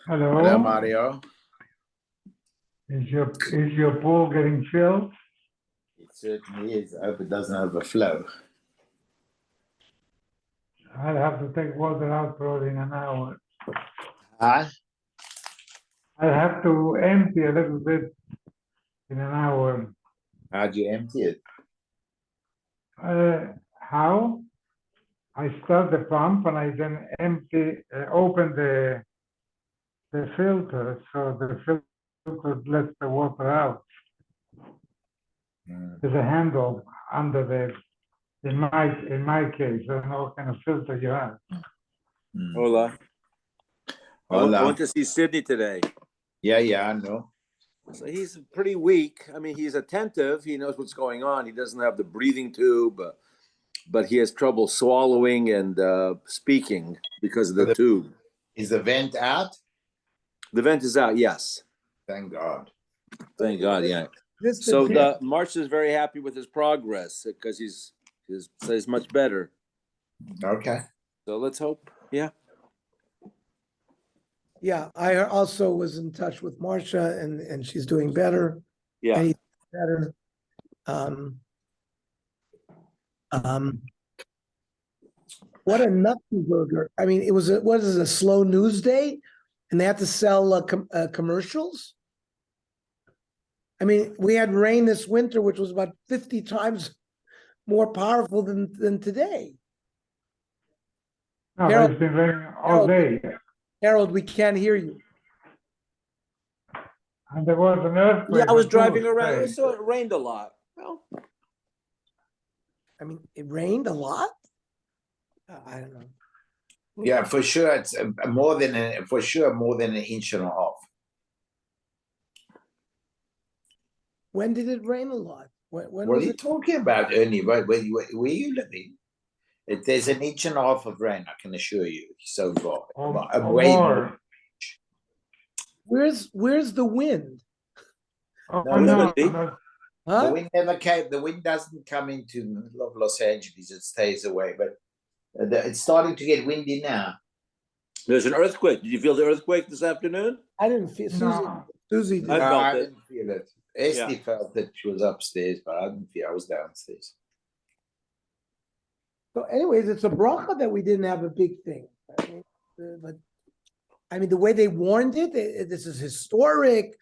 Hello, Hello, Mario. is your pool getting filled? It certainly is. I hope it doesn't overflow. I'll have to take water out probably in an hour. Huh? I'll have to empty a little bit in an hour. How'd you empty it? How? I start the pump and I then open the filter, so the filter lets the water out. There's a handle under in my case, I don't know what kind of filter you have. Hola. I Hola. went to see Sydney today. Yeah, I know. So he's pretty weak. I mean, he's attentive. He knows what's going on. He doesn't have the breathing tube, but he has trouble swallowing and speaking because of the tube. Is the vent out? The vent is out, yes. Thank God. Thank God, yeah. So Marsh is very happy with his progress because he's much better. Okay. So let's hope, yeah. Yeah, I also was in touch with Marcia and she's doing better. Yeah. And he's better. What a nutty burger. I mean, it was a slow news day and they had to sell commercials. I mean, we had rain this winter, which was about 50 times more powerful than today. No, Harold- it's been raining all day. Harold, we can't hear you. And there was an earthquake. Yeah, I was on driving around. Tuesday. So it rained a lot. Well, I mean, it rained a lot. I don't know. Yeah, for sure. It's more than an inch and a half. When did it rain a lot? When What was are you it? talking about, Ernie? Where you living? There's an inch and a half of rain, I can assure you, so far. Or Way more. Where's the wind? Oh, No, no, really? no. The Huh? wind never came. The wind doesn't come into the middle of Los Angeles. It stays away. But it's starting to get windy now. there's an earthquake. Did you feel the earthquake this afternoon? I didn't feel No. Susie did. I No, felt I it. didn't feel it. Esty felt that she was upstairs, but I didn't feel. I was downstairs. So anyways, it's a bracha that we didn't have a big thing. But I mean, the way they warned it, this is historic.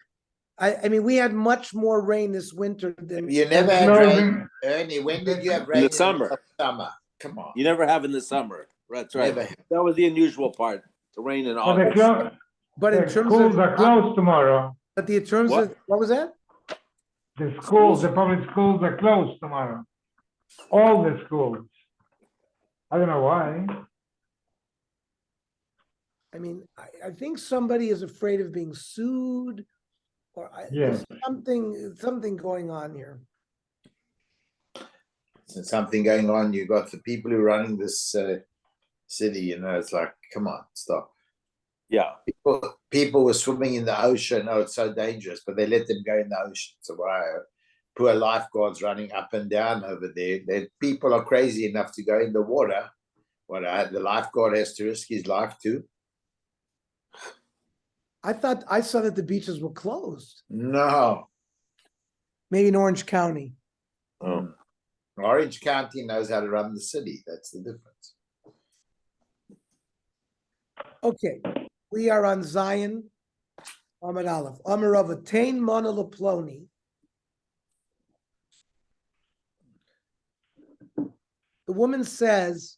I mean, we had much more rain this winter than You never had rain, Ernie. When did you have rain In the summer. Summer. Come on. You never have in the summer. That's right. Never. That was the unusual part. The rain in But August. but in the terms schools of are closed tomorrow. but the terms What? of what was that? The public schools are closed tomorrow. All the schools. I don't know why. I mean, I think somebody is afraid of being sued, or Yes. there's something going on here. There's something going on. You got the people who are running this city. You know, it's like, come on, stop. Yeah. People were swimming in the ocean. Oh, it's so dangerous, but they let them go in the ocean. So why? Poor lifeguards running up and down over there. People are crazy enough to go in the water. The lifeguard has to risk his life too. I saw that the beaches were closed. No. Maybe in Orange County. Oh. Orange County knows how to run the city. That's the difference. Okay, we are on Zion, Amud Aleph. Amar of Atain Mana Laploni. The woman says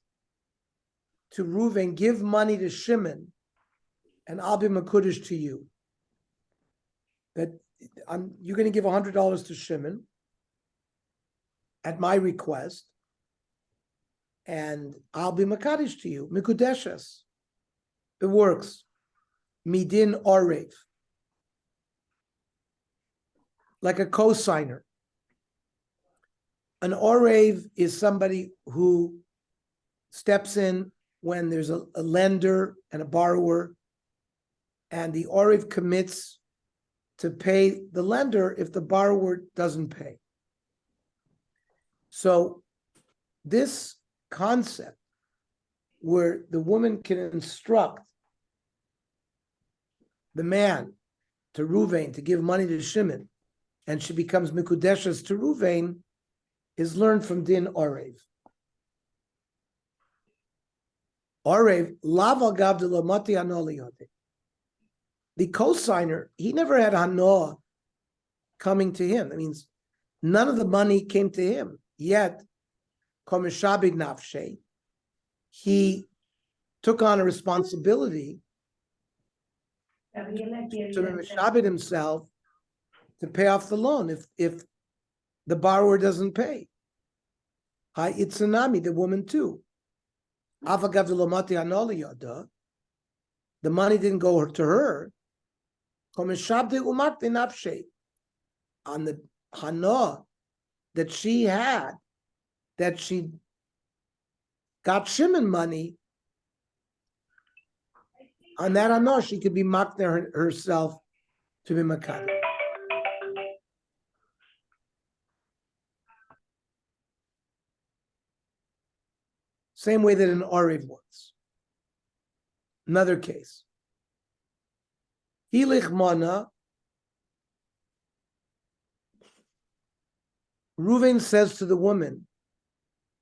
to Reuven, give money to Shimon, and I'll be Makudish to you. That you're going to give $100 to Shimon at my request, and I'll be Makadish to you. Mikudeshes. It works. Midin Orev. Like a cosigner. An Orev is somebody who steps in when there's a lender and a borrower, and the Orev commits to pay the lender if the borrower doesn't pay. So this concept where the woman can instruct the man to Ruvain to give money to Shimon, and she becomes Mikudeshes to Ruvain, is learned from Din Orev. Orev, Lava Gavdila Mati Hanoliyote. The cosigner, he never had Hanoah coming to him. That means none of the money came to him. Yet, Komishabid Nafshe, he took on a responsibility to Mishabid himself to pay off the loan if the borrower doesn't pay. Hi, it's Tsunami, the woman too. The money didn't go to her. On the hana that she had, that she got Shimon money, on that hana she could be makner herself to be makad. Same way that an Orev was. Another case. Hilich mana. Reuven says to the woman,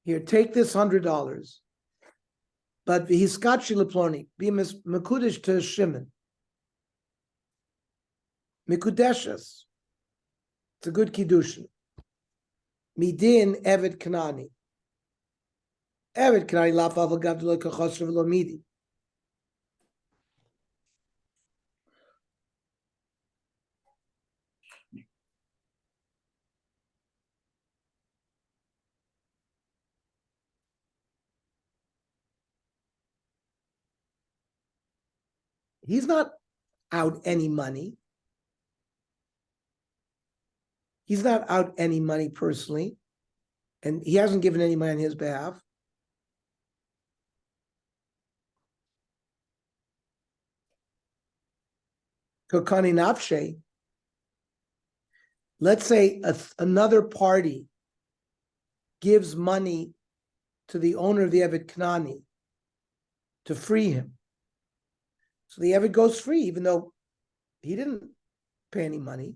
here, take this $100, but v'hiskachi leploni, be mekudesh to Shimon. Mekudeshes. It's a good kiddushin. Midin evet kanani. Evet kanani lafav agavdula kachosra v'lo midi. He's not out any money. He's not out any money personally, and he hasn't given any money on his behalf. Kokani nafshe. Let's say another party gives money to the owner of the Evet Knani to free him. So the Evet goes free, even though he didn't pay any money.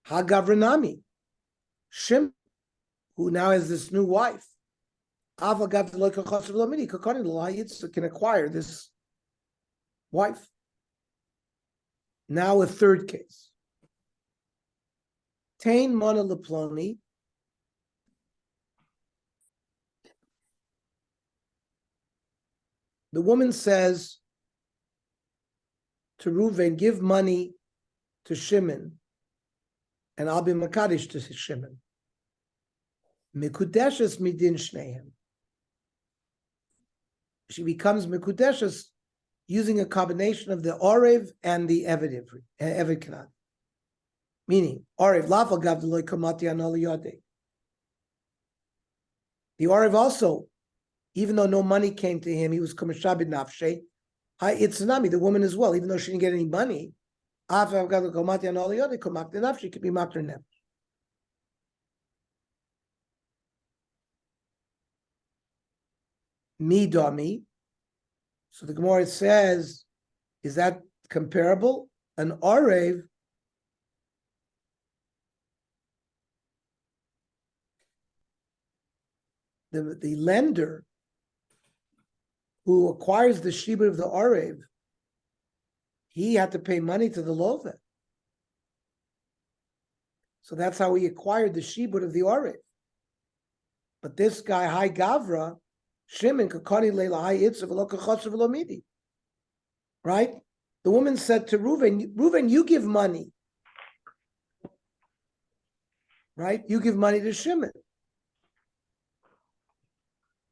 Hagavranami, Shim, who now has this new wife, can acquire this wife. Now a third case. Tain Mona Leploni. The woman says to Reuven, give money to Shimon, and I'll be Makadish to Shimon. Mikudeshes midin shneim. She becomes Mikudeshes using a combination of the Orev and the Eved Kanan. Meaning, Orev lafa gav deloy kamati anol yodei. The Orev also, even though no money came to him, he was Kameshabid Nafshe. It's Tsunami, the woman as well, even though she didn't get any money. She could be Makter Nefesh. Midami. So the Gemara says, is that comparable? An Orev the lender who acquires the shibud of the Orev, he had to pay money to the Lovet. So that's how he acquired the shibud of the Orev. But this guy, Hai Gavra, Shimon, Kakani Leila Hai Itzav V'lo Midi. Right? The woman said to Reuven, you give money. Right? You give money to Shimon.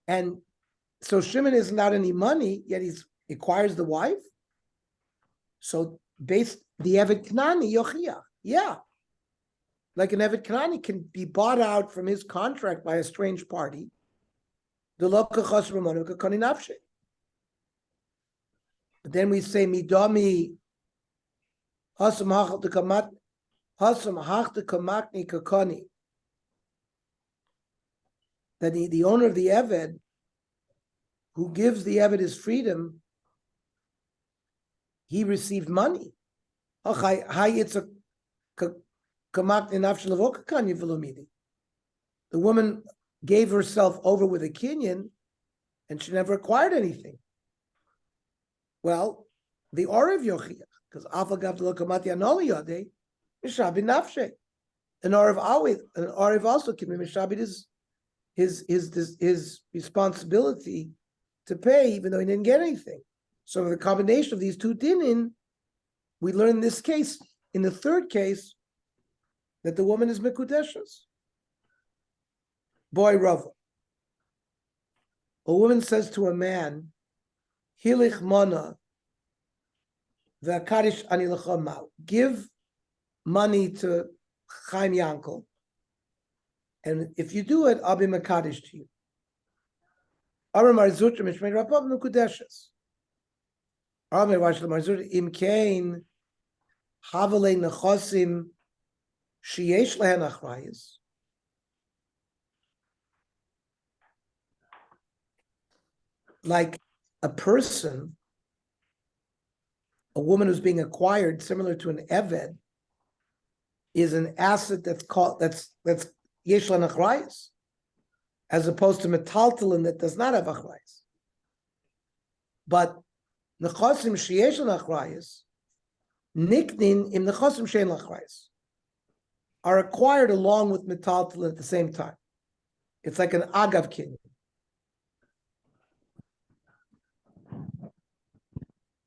And so Shimon isn't out any money, yet he acquires the wife. So based the Evet Knani Yochia. Yeah. Like an Evet Knani can be bought out from his contract by a strange party. But then we say midami hasam hachtamakni kakani. That the owner of the Eved, who gives the Eved his freedom, he received money. The woman gave herself over with a kinyan, and she never acquired anything. Well, the Orav Yochiach, because Afagav Lokamati Anoli Yade, Mishabi Nafshe. An Orav also can be Mishabit his responsibility to pay, even though he didn't get anything. So the combination of these two dinin, we learn in this case, in the third case, that the woman is Mekudeshes. Boy Rava. A woman says to a man, Hilich Mana, V'akarish ani lecha ma'u. Give money to Chaim Yankel, and if you do it, I'll be Makadish to you. Amar Marzutra Mishmei Rabbav Mekudeshes. Amar Vashla Marzutra Im Kain Havalei Nechosim Sheyesh Lehen Achrayis. Like a person, a woman who's being acquired, similar to an Eved, is an asset that's Yesh Lehen Achrayis, as opposed to Metaltalin that does not have Achrayis. But Nechosim Sheyesh Lehen Achrayis, Niknin im Nechosim Shein Achrayis, are acquired along with Metaltalin at the same time. It's like an Agav Kinyan.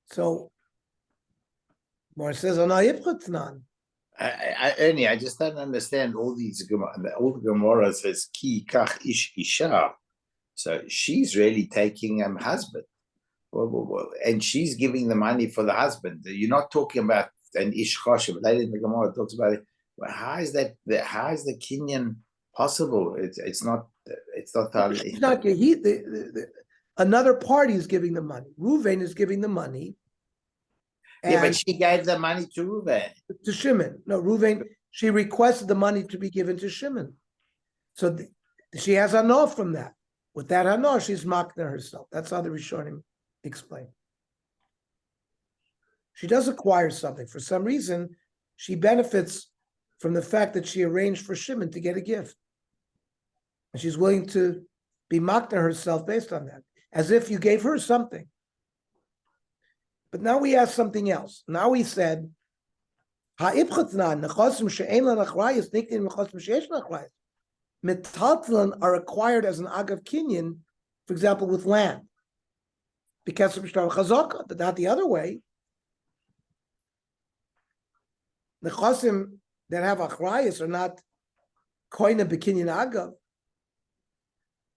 So, Mar says, "Onayipchatnan." Ernie, I just don't understand all the Gemara says ki kach ish isha. So she's really taking husband, and she's giving the money for the husband. You're not talking about an ish choshev. Later in the Gemara talks about it. Well, how is that? How is the kinyan possible? It's not. It's not. It's not. Another party is giving the money. Reuven is giving the money. Yeah, but she gave the money to Reuven. To Shimon. No, Reuven, she requested the money to be given to Shimon. So she has hana from that. With that hana, she's makna herself. That's how the Rishonim explain. She does acquire something. For some reason, she benefits from the fact that she arranged for Shimon to get a gift. And she's willing to be makna herself based on that, as if you gave her something. But now we ask something else. Now we said, metaltalin are acquired as an agav kinyan, for example, with land, because of shtar chazaka, but not the other way. The chosim that have achrayas are not koina bekinyan agav.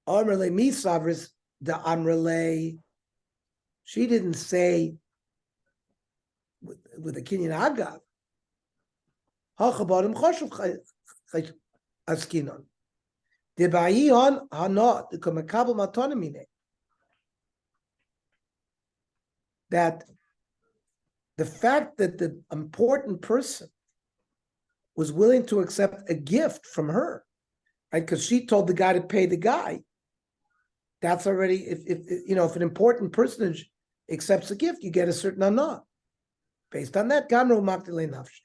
Amrele misavris the amrele. She didn't say with a kinyan agav. Hachabarim choshev askinon. Debayion hana the kamakabel matonimine. That the fact that the important person was willing to accept a gift from her, right? Because she told the guy to pay the guy. That's already, if an important personage accepts a gift, you get a certain hana. Based on that, Gamro Makdele Nafshi.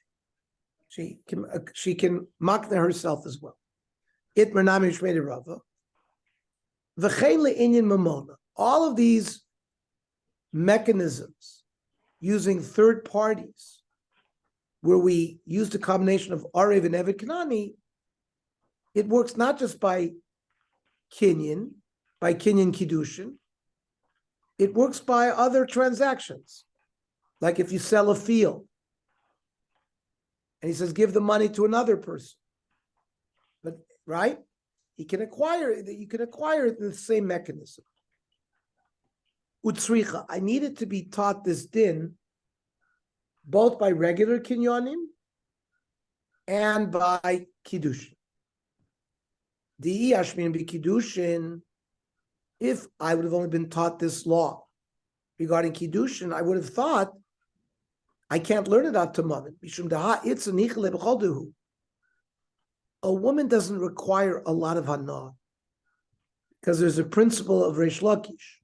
She can makna herself as well. Itmer Nami Shmei Rava. V'chein le'inyan mamona. All of these mechanisms using third parties, where we use the combination of Arev and Eved Kanani, it works not just by Kinyan Kidushin, it works by other transactions. Like if you sell a field, and he says, give the money to another person. But, right? You can acquire it in the same mechanism. Utsricha, I needed to be taught this din both by regular kinyonim and by kiddushin. The Ashmin be kiddushin. If I would have only been taught this law regarding kiddushin, I would have thought I can't learn it out to Mammon. A woman doesn't require a lot of hana because there's a principle of Reish Lakish.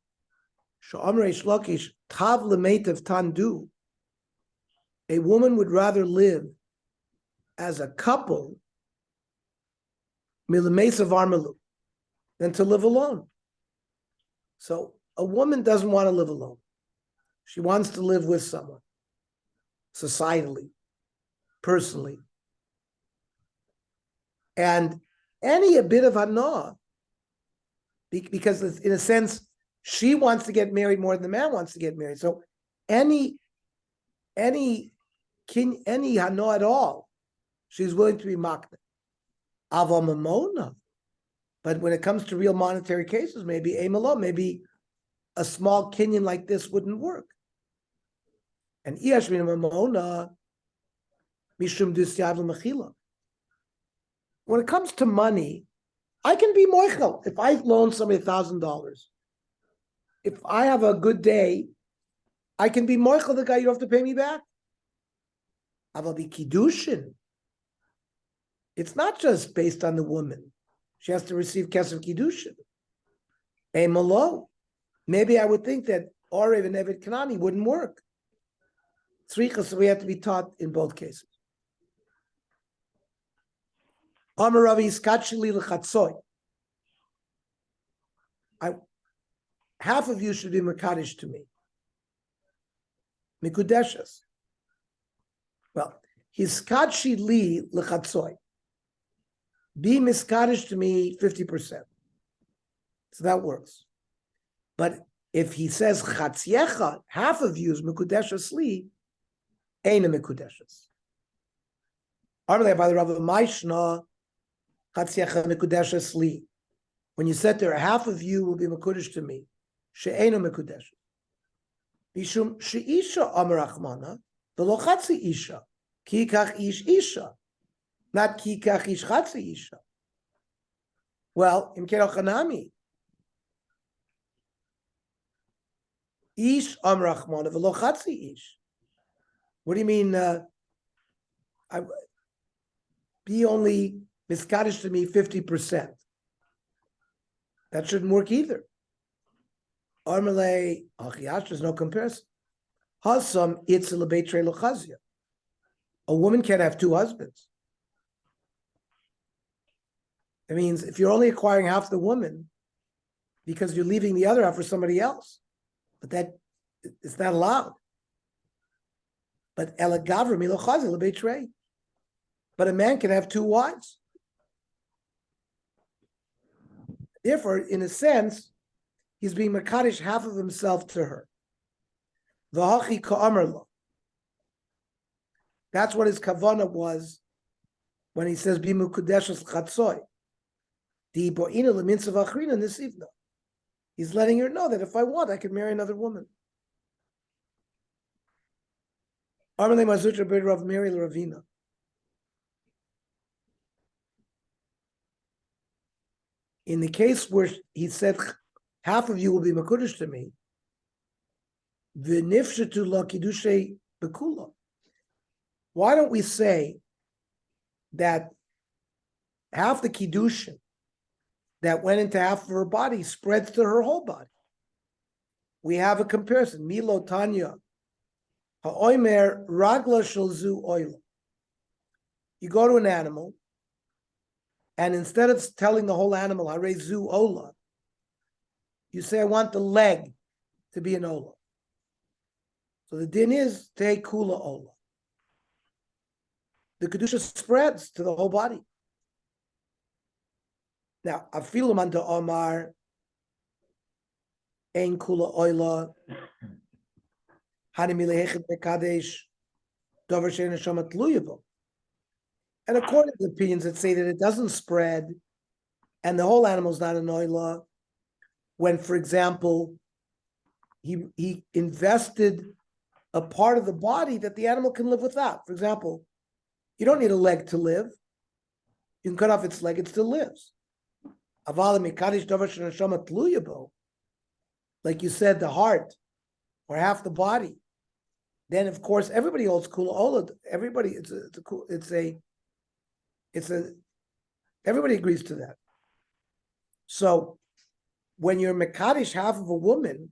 Sha'am Reish Lakish, tav lemeitav tandu. a woman would rather live as a couple milamesa varmalu than to live alone. So a woman doesn't want to live alone. She wants to live with someone, societally, personally. And a bit of hana, because in a sense, she wants to get married more than the man wants to get married. So any hana at all, she's willing to be makna. Ava mamona. But when it comes to real monetary cases, maybe maybe a small kinyan like this wouldn't work. And iyashmin mamona mishum dusyav mechila. When it comes to money, I can be moichel. If I loan somebody $1,000, if I have a good day, I can be moichel the guy, you don't have to pay me back. I will be kiddushin. It's not just based on the woman. She has to receive kesef kiddushin. A malo. Maybe I would think that Orev and Evet Kanani wouldn't work. Tzricha, so we have to be taught in both cases. Amar Ravi iskachili l'chatzoy. Half of you should be mekadesh to me. Mikudeshes. Well, hiskachi li l'chatzoy. Be miskadesh to me 50%. So that works. But if he says chatziecha, half of you is mikudeshes li, ain't mikudeshes. Armele by the Rav Maishna, chatziecha mikudeshes li. When you said there, half of you will be mekudesh to me, she'enu mikudeshes. Bishum she'isha amar achmana, v'lo chatzi isha, ki kach ish isha. Not ki kach ish chatzi isha. Well, im kero chanami. Ish amrachmana v'lo chatzi ish. What do you mean? Be only miskadosh to me 50%. That shouldn't work either. Armele achiyash, there's no comparison. Hasam itzel beitrei lochazia. A woman can't have two husbands. It means if you're only acquiring half the woman because you're leaving the other half for somebody else, but that it's not allowed. But elagavra milochazil lebeitrei. But a man can have two wives. Therefore, in a sense, he's being makadosh half of himself to her. V'hachi ka'amarla. That's what his kavana was when he says bimu kudeshes chatzoy. Di bo'ina leminsa v'achrina nisivna. He's letting her know that if I want, I can marry another woman. Amalei mazutra b'ed Rav Meri l'Ravina. In the case where he said, half of you will be makudesh to me, v'nifshetu la kiddushay bekula. Why don't we say that half the kiddushin that went into half of her body spreads to her whole body? We have a comparison. Milo Tanya, ha'oimer ragla shalzu oila. You go to an animal, and instead of telling the whole animal, harezu ola, you say, I want the leg to be an ola. So the din is take kula ola. The kedusha spreads to the whole body. Now, afilu man to omar ein kula oila hanimi lehechet bekadesh dover shein neshama tluya bo. And according to the opinions that say that it doesn't spread and the whole animal is not an oila, when, for example, he invested a part of the body that the animal can live without. For example, you don't need a leg to live. You can cut off its leg, it still lives. Like you said, the heart or half the body. Then, of course, everybody holds kula ola. Everybody, everybody agrees to that. So when you're mekadesh half of a woman,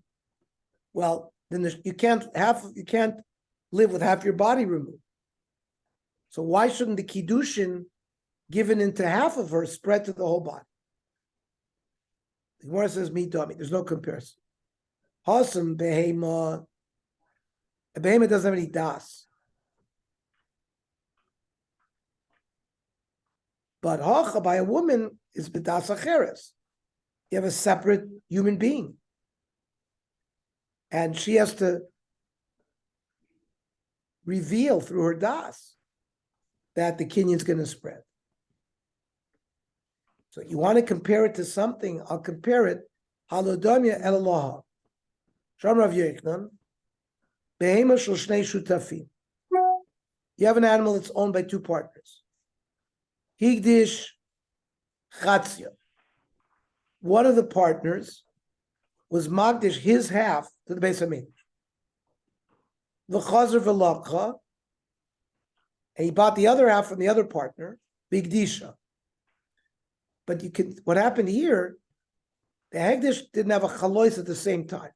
well, then you can't live with half your body removed. So why shouldn't the Kiddushin given into half of her spread to the whole body? The Gemara says, Midami. There's no comparison. Hasam behema. A behema doesn't have any das. But hacha by a woman is bedas acheres. You have a separate human being. And she has to reveal through her das that the Kenyan's going to spread. So you want to compare it to something, I'll compare it. Halodomia elalaha. Sham Rav Yochanan. Behema shel shnei shutafim. You have an animal that's owned by two partners. Higdish chatzia. One of the partners was magdish his half to the Beis Hamikdash. V'chazer v'lakcha, and he bought the other half from the other partner, bigdisha. But you can. What happened here? The Hegdish didn't have a chalois at the same time.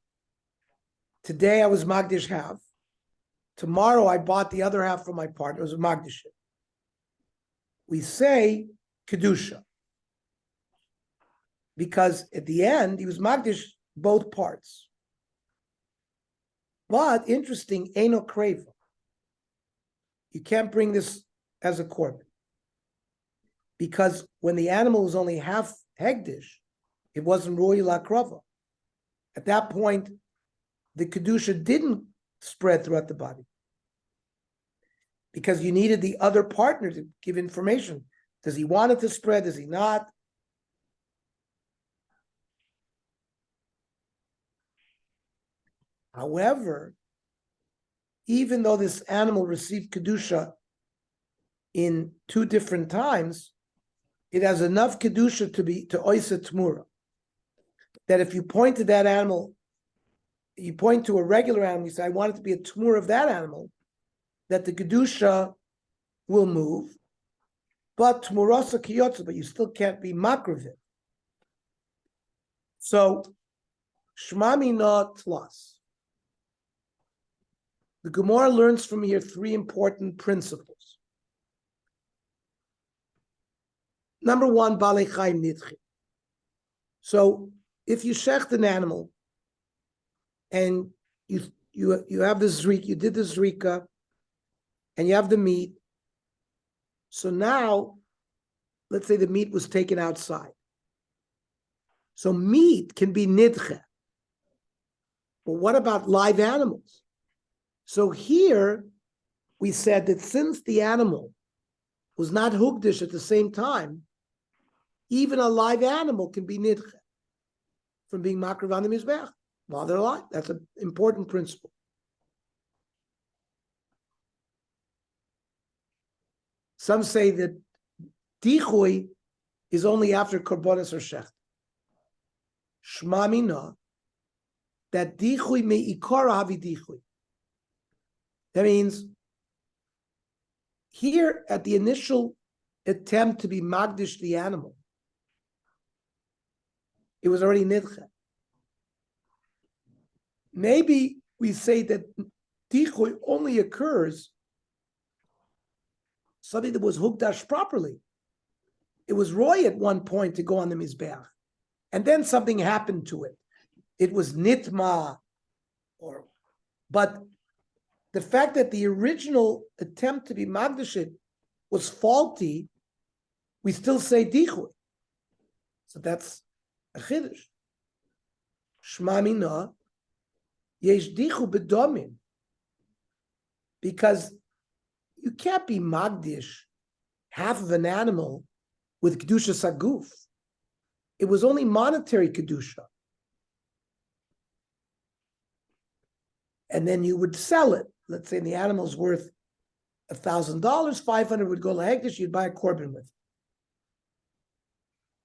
Today I was magdish half. Tomorrow I bought the other half from my partner. It was a magdish. We say kedusha because at the end he was magdish both parts. But interesting, eino kreva. You can't bring this as a korban because when the animal was only half hegdish, it wasn't roy lakrava. At that point, the kedusha didn't spread throughout the body because you needed the other partner to give information. Does he want it to spread? Does he not? However, even though this animal received kedusha in two different times, it has enough kedusha to oisa tmura. That if you point to that animal, you point to a regular animal, you say, I want it to be a tmura of that animal, that the kedusha will move, but tmurasa kiyotza, but you still can't be makravit. So, shmami not tlas. The Gemara learns from here three important principles. Number one, balei chayim nidchi. So, if you shecht an animal and you have the zrika, you did the zrika, and you have the meat. So now, let's say the meat was taken outside. So meat can be nidche. But what about live animals? So here, we said that since the animal was not hugdish at the same time, even a live animal can be nidche from being makrav on the mizbeach while they're alive. That's an important principle. Some say that dichui is only after korbanos or shecht. Shma mina, that dichui me ikara havi dichui. That means here at the initial attempt to be magdish the animal, it was already nidche. Maybe we say that dichui only occurs something that was hugdash properly. It was roy at one point to go on the mizbeach, and then something happened to it. It was nitma, but the fact that the original attempt to be magdashit was faulty, we still say dichui. So that's a chiddush. Shma mina, yesh dichu bedomim, because you can't be magdish half of an animal with kedusha saguf. It was only monetary kedusha, and then you would sell it. Let's say the animal's worth $1,000, $500 would go lahekdish. You'd buy a korban with it.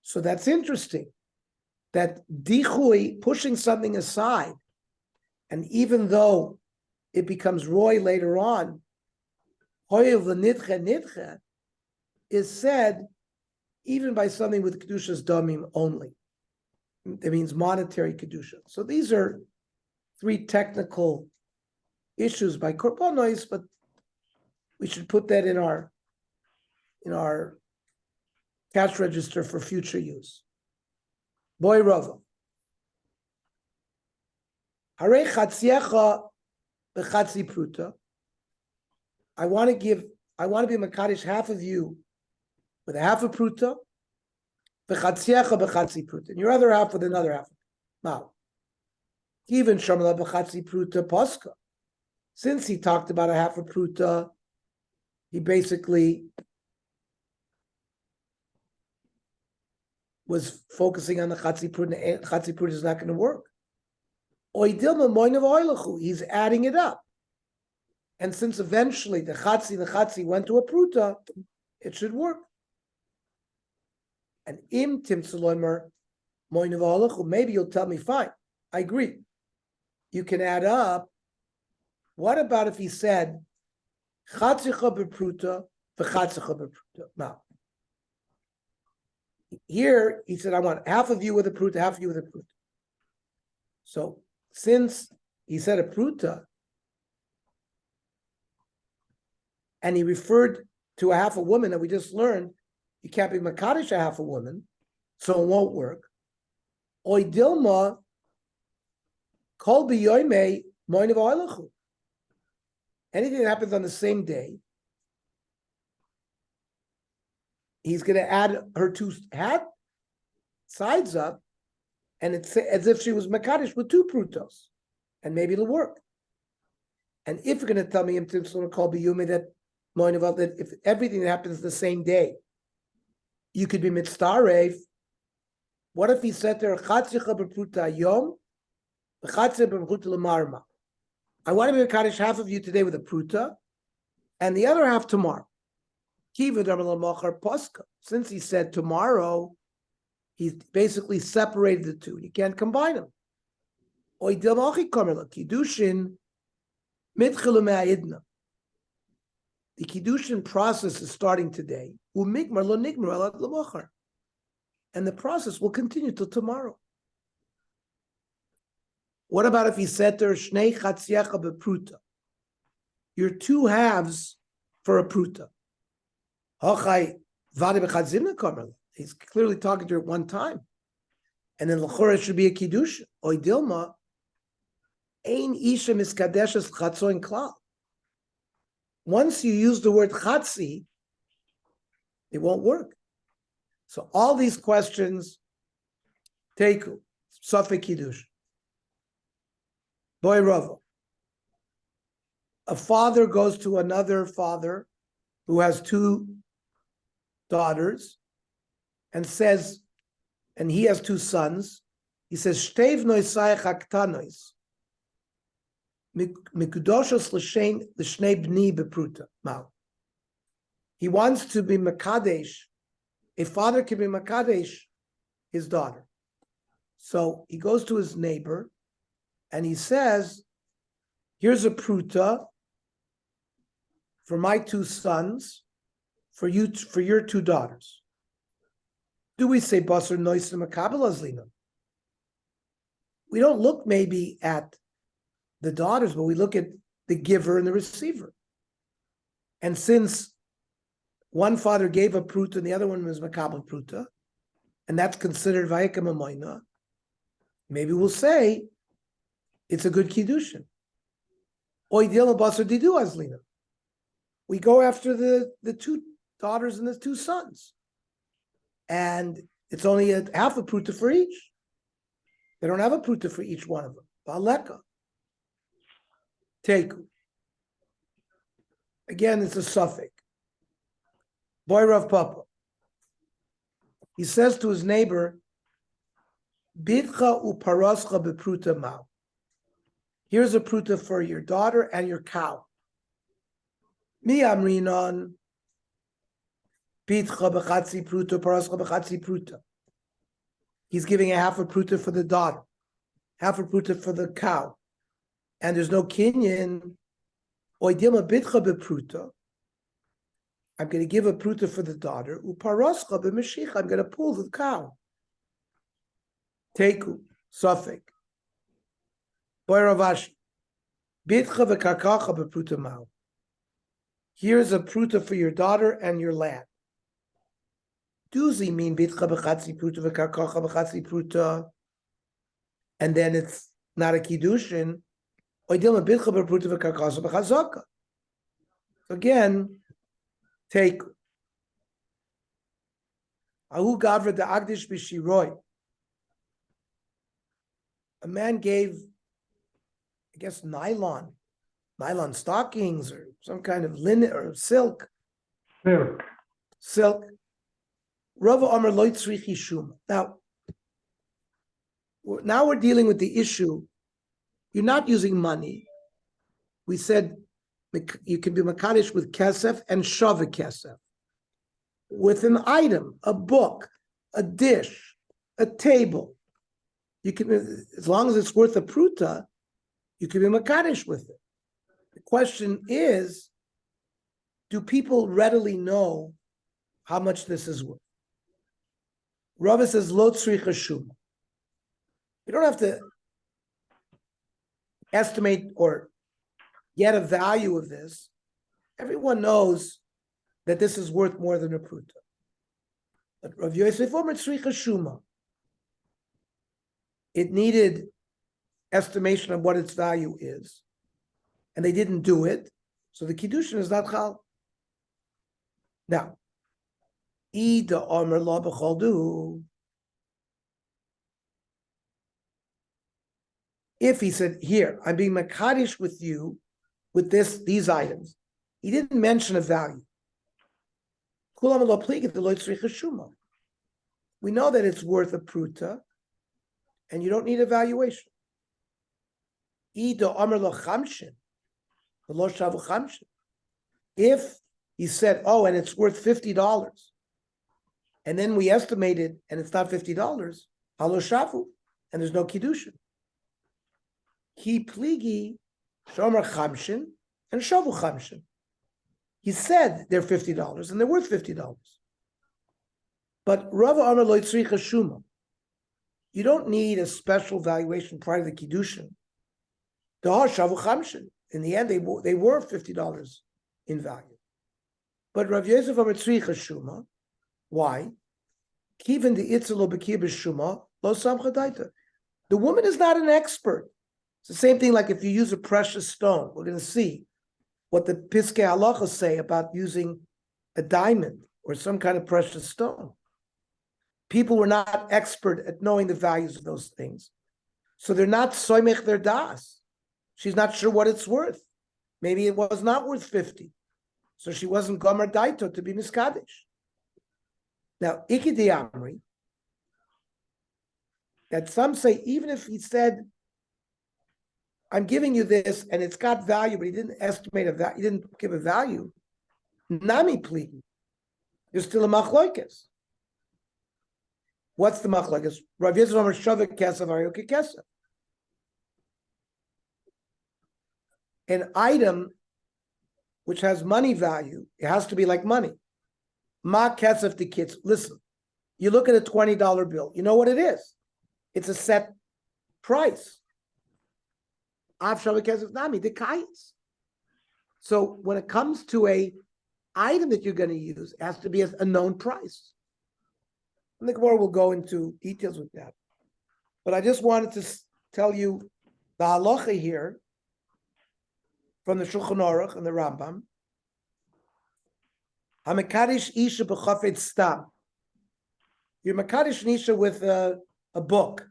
So that's interesting. That dichui, pushing something aside, and even though it becomes roy later on, hoyev nidche is said even by something with kedusha's damim only. It means monetary kedusha. So these are three technical issues by korbanos, but we should put that in our cash register for future use. Boy Rava. Harei chatziecha b'chatzi pruta. I want to be Makadish half of you with a half a pruta, b'chatziecha b'chatzi pruta, and your other half with another half. Now, even shamla b'chatzi pruta posca. Since he talked about a half a pruta, he basically was focusing on the chatzi pruta. Chatzi pruta is not going to work. He's adding it up. And since eventually the chatzi went to a pruta, it should work. And im timtzalomer moinav ha'olachu, maybe you'll tell me, fine, I agree. You can add up. What about if he said, chatzicha bepruta, v'chatzicha bepruta? Now, here he said, I want half of you with a pruta, half of you with a pruta. So since he said a pruta, and he referred to a half a woman that we just learned, you can't be makadish a half a woman, so it won't work. Oy dilma kol biyoyme moinav ha'olachu. Anything that happens on the same day, he's going to add her two sides up, and it's as if she was Makadish with two prutos, and maybe it'll work. And if you're going to tell me that if everything that happens the same day, you could be mitztarev. What if he said to her, Chatzicha b'pruta yom, v'chatzicha b'pruta l'marma? I want to be Makadish half of you today with a pruta, and the other half tomorrow. Since he said tomorrow, he's basically separated the two. You can't combine them. Kidushin mitchilu me'ayidna. The Kidushin process is starting today. And the process will continue till tomorrow. What about if he said to her, Shnei chatziecha bepruta? Your two halves for a pruta. He's clearly talking to her at one time. And then l'chora should be a kiddush. Oy dilma, ein isha miskadeshes chatzoin klal. Once you use the word chatzi, it won't work. So all these questions, teku, safek kiddush. Boy Rava. A father goes to another father who has two daughters and says, and he has two sons. He says, Shtev noisayach haktanois, mikudoshos l'shnei bni bepruta. Now, he wants to be makadesh. A father can be makadesh his daughter. So he goes to his neighbor and he says, here's a pruta for my two sons, for your two daughters. Do we say basar noisim makabel azlina? We don't look maybe at the daughters, but we look at the giver and the receiver. And since one father gave a pruta and the other one was makabel pruta, and that's considered vayikam amoina, maybe we'll say it's a good kiddushin. Oy dila basar didu azlina. We go after the two daughters and the two sons. And it's only a half a pruta for each. They don't have a pruta for each one of them. Baleka. Teku. Again, it's a suffix. Boy Rav Papa. He says to his neighbor, Bidcha uparascha bepruta mau. Here's a pruta for your daughter and your cow. Mi amrinon. Pitcha b'chatzi pruta, parascha b'chatzi pruta. He's giving a half a pruta for the daughter, half a pruta for the cow, and there's no kinyan. Oidima bitcha b'pruta. I'm going to give a pruta for the daughter. Uparascha b'meshicha. I'm going to pull the cow. Teku, suffix. Boy Ravashi. Bitcha v'karkacha b'pruta mao. Here's a pruta for your daughter and your lad. Duzi mean bitcha b'chatzi pruta v'karkacha b'chatzi pruta, and then it's not a kiddushin. Oidilma bitcha b'pruta v'karkacha b'chazaka. Again, take Ahu Gavra the Agdish B'Shiroi. A man gave, I guess, nylon stockings or some kind of linen or silk. Silk. Rava Amar Lo Tzrichi Shuma. Now we're dealing with the issue. You're not using money. We said you can be Makadish with kesef and Shava kesef. With an item, a book, a dish, a table. You can, as long as it's worth a pruta, you can be Makadish with it. The question is, do people readily know how much this is worth? Rava says, Lo tzricha shuma. You don't have to estimate or get a value of this. Everyone knows that this is worth more than a pruta. But Rav Yosef Omer tzricha shuma. It needed estimation of what its value is, and they didn't do it, so the kiddushin is not chal. Now, ida omer la b'chaldu. If he said, "Here, I'm being makadish with you with these items," he didn't mention a value. We know that it's worth a pruta, and you don't need a valuation. If he said, "Oh, and it's worth $50," and then we estimated, and it's not $50, halo shavu, and there's no kiddushin. Ki pligi shomer chamshin and shavu chamshin. He said they're $50 and they're worth $50. But Rava Amar Lo Tzricha Shuma. You don't need a special valuation prior to the kiddushin. Shavu chamshin. In the end, they were $50 in value. But Rav Yosef Amar Tzricha Shuma. Why? Kiven the itzelo b'kir b'shuma lo samcha daita. The woman is not an expert. It's the same thing like if you use a precious stone. We're going to see what the Piskei Halacha say about using a diamond or some kind of precious stone. People were not expert at knowing the values of those things. So they're not soymech their das. She's not sure what it's worth. Maybe it was not worth 50. So she wasn't gomer daito to be miskadish. Now, Ikidi Amri, that some say, even if he said, I'm giving you this and it's got value, but he didn't estimate a value, he didn't give a value, nami pligi, there's still a machloikes. What's the machloikes? Rav Yisrael Omer Shavik Kesef Aryoke Kesef. An item which has money value, it has to be like money. Ma kesef the kids. Listen, you look at a $20 bill. You know what it is? It's a set price. Av shavik kesef nami the kayis. So when it comes to a item that you're going to use, it has to be a known price. And the Gemara will go into details with that. But I just wanted to tell you the halacha here from the Shulchan Aruch and the Rambam. Hamekadish isha b'chafet stam. You're mekadish isha with a book.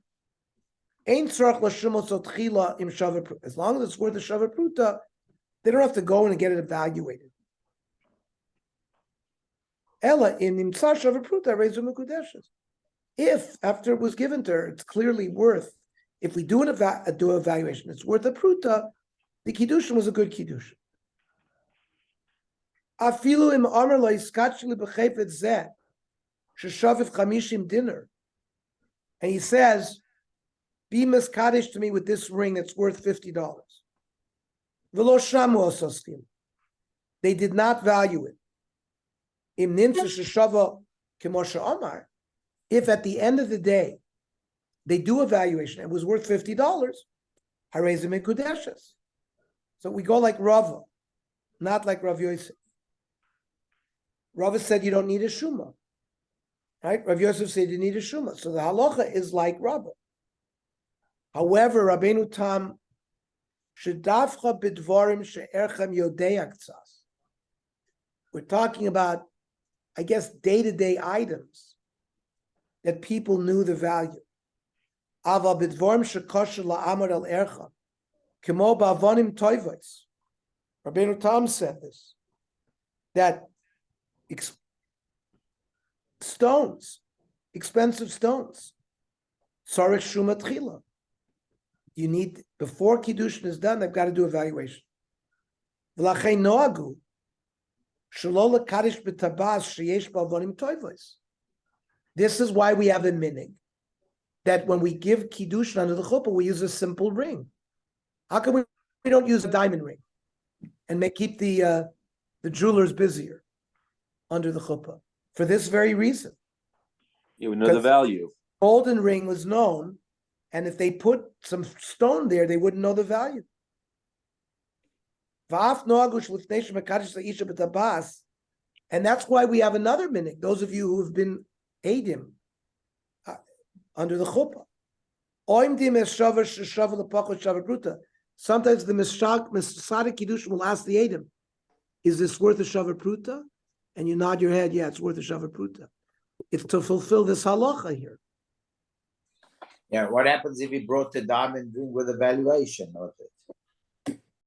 Ein tzarach l'shumos otchila im shava pruta. As long as it's worth a shava pruta, they don't have to go in and get it evaluated. Ella in imtzar shava pruta rezu mekudeshes. If after it was given to her, it's clearly worth. If we do an evaluation, it's worth a pruta. The kiddushin was a good kiddushin. Afilu im amar lo iskachli b'chefet zeh sheshavif chamishim dinner, and he says, "Be miskadish to me with this ring that's worth $50." V'lo shamu ososkim. They did not value it. Im nimtza sheshava k'moshe amar. If at the end of the day they do evaluation, it was worth $50. Harei ze mekudeshes. So we go like Rava, not like Rav Yosef. Rava said you don't need a shuma, right? Rav Yosef said you need a shuma. So the halacha is like Rava. However, Rabbeinu Tam shedavcha bidvarim she'erchem yodei aktsas. We're talking about, I guess, day-to-day items that people knew the value. Ava bidvarim shekosher la'amar el erchem kemo ba'avonim toivos. Rabbeinu Tam said this, that stones, expensive stones, tzarich shuma tchila. You need, before Kiddushin is done, they've got to do evaluation. V'lachei noagu, shelo lekadish b'tabaz sheyesh ba'avonim toivos. This is why we have a minig, that when we give Kiddushin under the chuppah, we use a simple ring. How come we don't use a diamond ring and keep the jewelers busier under the chuppah? For this very reason. You would know the value. Golden ring was known, and if they put some stone there, they wouldn't know the value. And that's why we have another minute. Those of you who have been Eidim under the chuppah. Sometimes the Mesadik Kiddushin will ask the Eidim, is this worth a Shavar Pruta? And you nod your head, yeah, it's worth a Shavar Pruta. It's to fulfill this halacha here. Yeah, what happens if he brought the diamond ring with a valuation?